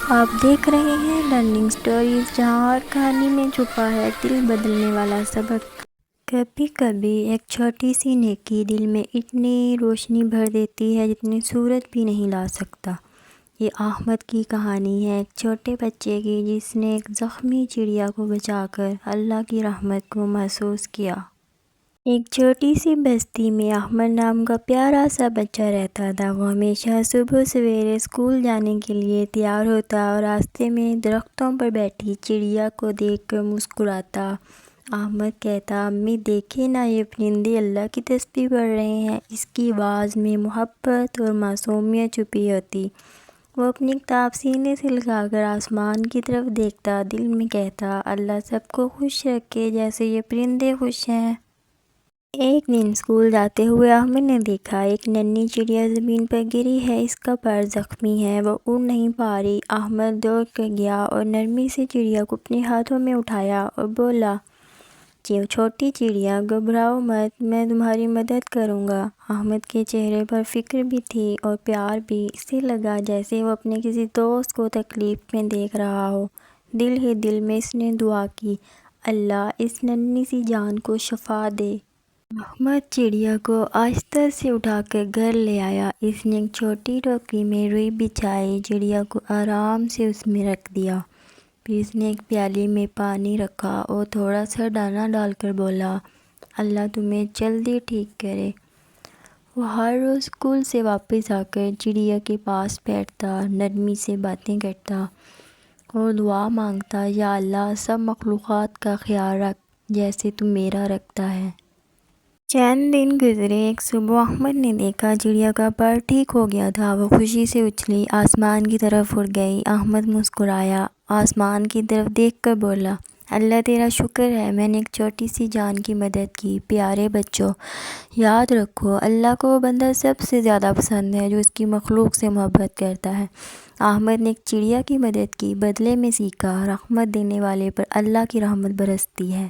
آپ دیکھ رہے ہیں لرننگ سٹوریز، جہاں ہر کہانی میں چھپا ہے دل بدلنے والا سبق۔ کبھی کبھی ایک چھوٹی سی نیکی دل میں اتنی روشنی بھر دیتی ہے جتنی سورج بھی نہیں لا سکتا۔ یہ احمد کی کہانی ہے، ایک چھوٹے بچے کی جس نے ایک زخمی چڑیا کو بچا کر اللہ کی رحمت کو محسوس کیا۔ ایک چھوٹی سی بستی میں احمد نام کا پیارا سا بچہ رہتا تھا۔ وہ ہمیشہ صبح سویرے اسکول جانے کے لیے تیار ہوتا اور راستے میں درختوں پر بیٹھی چڑیا کو دیکھ کر مسکراتا۔ احمد کہتا، امی دیکھیں نا، یہ پرندے اللہ کی تسبیح پڑھ رہے ہیں۔ اس کی آواز میں محبت اور معصومیت چھپی ہوتی۔ وہ اپنی کتاب سینے سے لگا کر آسمان کی طرف دیکھتا، دل میں کہتا، اللہ سب کو خوش رکھے جیسے یہ پرندے خوش ہیں۔ ایک دن اسکول جاتے ہوئے احمد نے دیکھا ایک ننھی چڑیا زمین پر گری ہے، اس کا پر زخمی ہے، وہ اڑ نہیں پا رہی۔ احمد دوڑ کر گیا اور نرمی سے چڑیا کو اپنے ہاتھوں میں اٹھایا اور بولا، چھوٹی چڑیا گھبراؤ مت، میں تمہاری مدد کروں گا۔ احمد کے چہرے پر فکر بھی تھی اور پیار بھی، اسے لگا جیسے وہ اپنے کسی دوست کو تکلیف میں دیکھ رہا ہو۔ دل ہی دل میں اس نے دعا کی، اللہ اس ننھی سی جان کو شفا دے۔ احمد چڑیا کو آہستہ سے اٹھا کر گھر لے آیا۔ اس نے ایک چھوٹی ٹوکری میں روئی بچھائی، چڑیا کو آرام سے اس میں رکھ دیا۔ پھر اس نے ایک پیالے میں پانی رکھا اور تھوڑا سا دانہ ڈال کر بولا، اللہ تمہیں جلدی ٹھیک کرے۔ وہ ہر روز اسکول سے واپس آ کر چڑیا کے پاس بیٹھتا، نرمی سے باتیں کرتا اور دعا مانگتا، یا اللہ سب مخلوقات کا خیال رکھ جیسے تو میرا رکھتا ہے۔ چند دن گزرے، ایک صبح احمد نے دیکھا چڑیا کا پر ٹھیک ہو گیا تھا۔ وہ خوشی سے اچھلی، آسمان کی طرف اڑ گئی۔ احمد مسکرایا، آسمان کی طرف دیکھ کر بولا، اللہ تیرا شکر ہے، میں نے ایک چھوٹی سی جان کی مدد کی۔ پیارے بچوں، یاد رکھو، اللہ کو وہ بندہ سب سے زیادہ پسند ہے جو اس کی مخلوق سے محبت کرتا ہے۔ احمد نے ایک چڑیا کی مدد کی، بدلے میں سیکھا، رحمت دینے والے پر اللہ کی رحمت برستی ہے۔